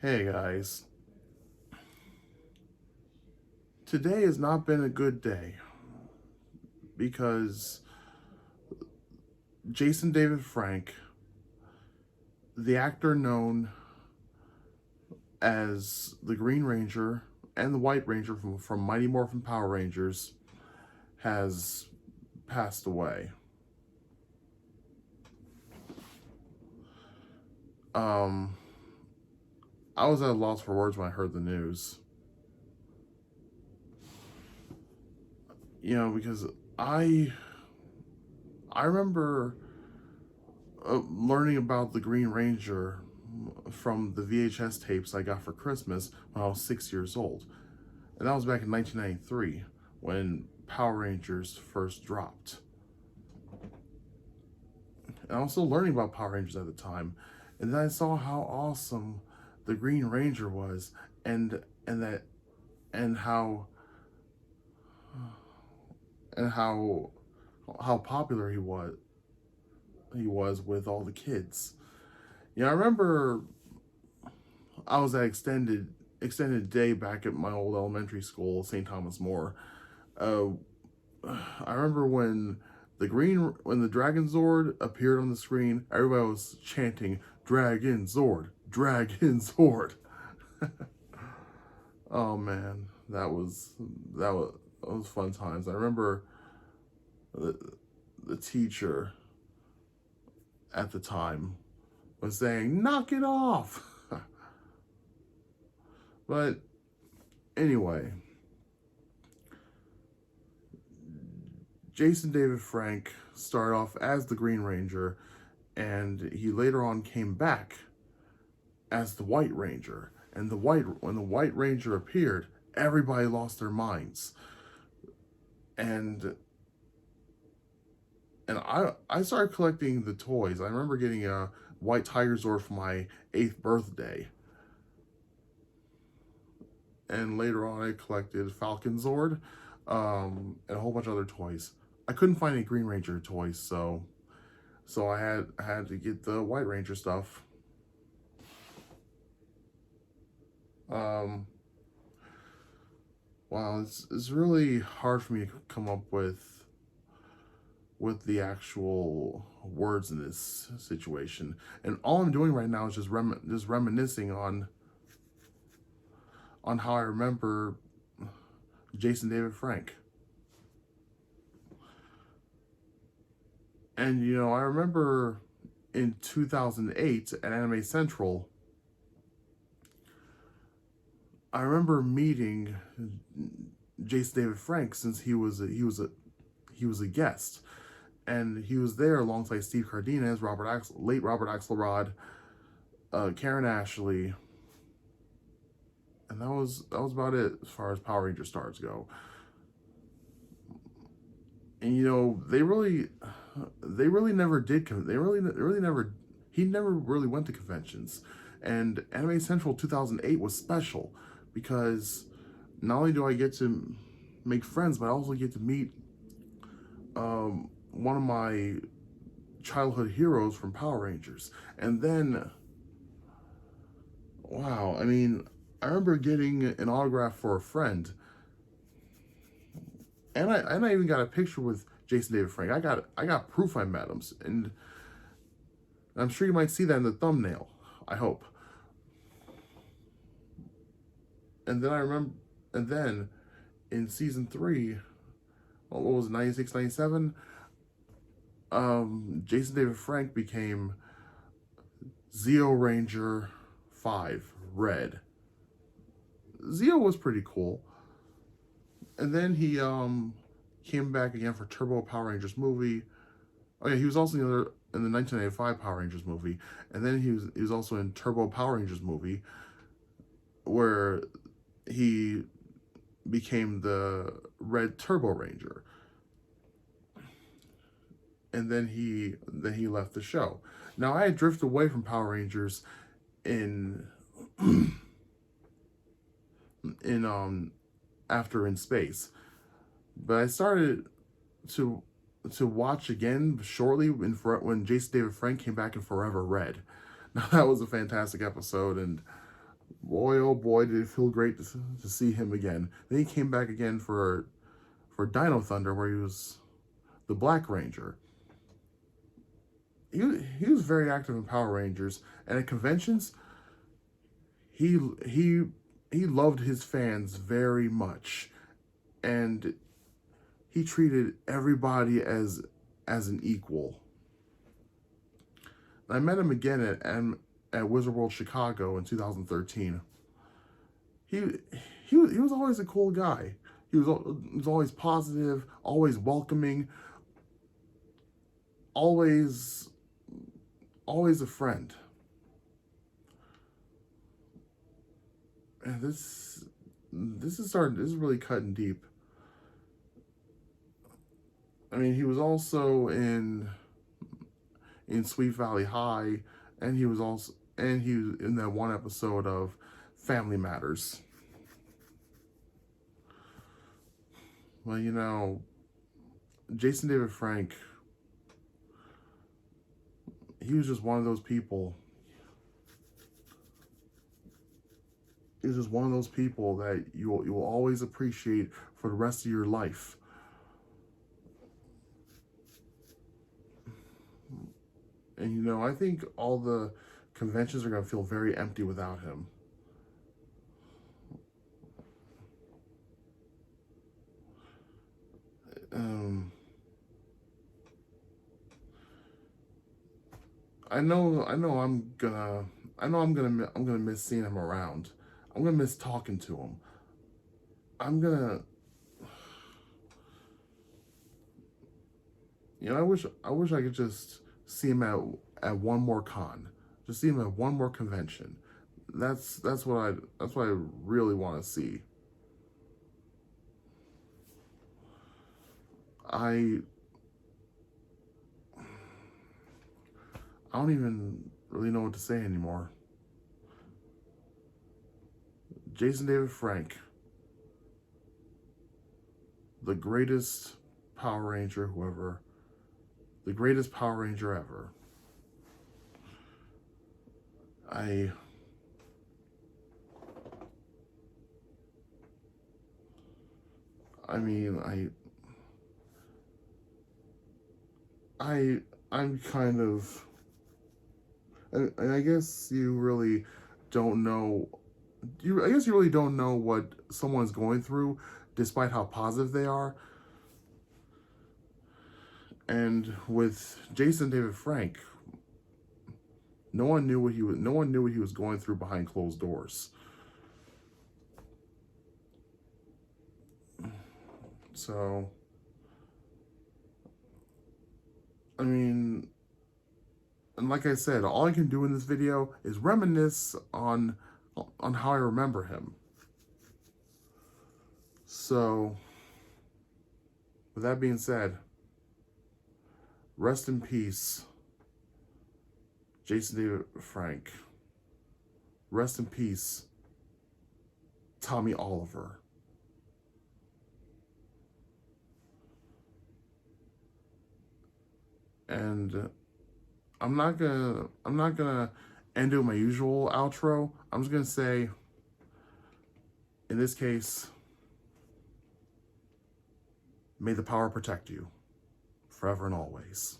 Hey guys, today has not been a good day because Jason David Frank, the actor known as the Green Ranger and the White Ranger from Mighty Morphin Power Rangers, has passed away. Um, I was at a loss for words when I heard the news. Because I I remember learning about the Green Ranger from the VHS tapes I got for Christmas when I was 6 years old. And that was back in 1993 when Power Rangers first dropped. And I was still learning about Power Rangers at the time. And then I saw how awesome the Green Ranger was and and that and and how popular he was with all the kids. I remember I was at extended day back at my old elementary school, St. Thomas More. Uh, I remember when the Dragon Zord appeared on the screen, everybody was chanting Dragon Zord, Dragon Zord. Oh man, that was fun times. I remember the, the teacher at the time was saying, "Knock it off." But anyway, Jason David Frank started off as the Green Ranger, and he later on came back as the White Ranger. And when the White Ranger appeared, everybody lost their minds. And I started collecting the toys. I remember getting a White Tiger Zord for my 8th birthday. And later on, I collected Falcon Zord, and a whole bunch of other toys. I couldn't find any Green Ranger toys, so I had to get the White Ranger stuff. Um, wow, it's really hard for me to come up with the actual words in this situation, and all I'm doing right now is just reminiscing on how I remember Jason David Frank. And I remember in 2008 at Anime Central, I remember meeting Jason David Frank since he was a guest, and he was there alongside Steve Cardenas, late Robert Axelrod, Karen Ashley, and that was about it as far as Power Ranger stars go. And they really never did. They really never. He never really went to conventions, and Anime Central 2008 was special because not only do I get to make friends, but I also get to meet one of my childhood heroes from Power Rangers. And then, wow, I remember getting an autograph for a friend, and I even got a picture with Jason David Frank. I got proof I met him, and I'm sure you might see that in the thumbnail. I hope. And then I remember, and then in season three, what was it, 96, 97? Jason David Frank became Zeo Ranger 5 Red. Zeo was pretty cool. And then he came back again for Turbo Power Rangers movie. Oh yeah, he was also in the 1995 Power Rangers movie, and then he was also in Turbo Power Rangers movie, where he became the Red Turbo Ranger, and then he left the show. Now I had drifted away from Power Rangers in in after In Space, but I started to to watch again shortly when Jason David Frank came back in Forever Red. Now that was a fantastic episode, and Boy, oh boy, did it feel great to see him again. Then he came back again for Dino Thunder, where he was the Black Ranger. He was very active in Power Rangers, and at conventions, he he he loved his fans very much, and he treated everybody as an equal. I met him again at Wizard World Chicago in 2013. He he was always a cool guy. He was always positive, always welcoming, always always a friend. And this is really cutting deep. I mean, he was also in Sweet Valley High, and he was in that one episode of Family Matters. Well, you know, Jason David Frank, he was just one of those people. He's just one of those people that you will always appreciate for the rest of your life. And you know, I think all the conventions are going to feel very empty without him. Um, I'm gonna miss seeing him around. I'm gonna miss talking to him. I'm gonna, you know, I wish I could just see him at one more con, just see him at one more convention. That's what I really want to see. I I don't even really know what to say anymore. Jason David Frank, the greatest Power Ranger whoever, the greatest Power Ranger ever. I I mean, I'm kind of, and I guess you really don't know. I guess you really don't know what someone's going through, despite how positive they are. And with Jason David Frank, no one knew what he was. No one knew what he was going through behind closed doors. So, I mean, and like I said, all I can do in this video is reminisce on how I remember him. So, with that being said, rest in peace, Jason David Frank. Rest in peace, Tommy Oliver. And I'm not gonna end it with my usual outro. I'm just gonna say, in this case, may the power protect you forever and always.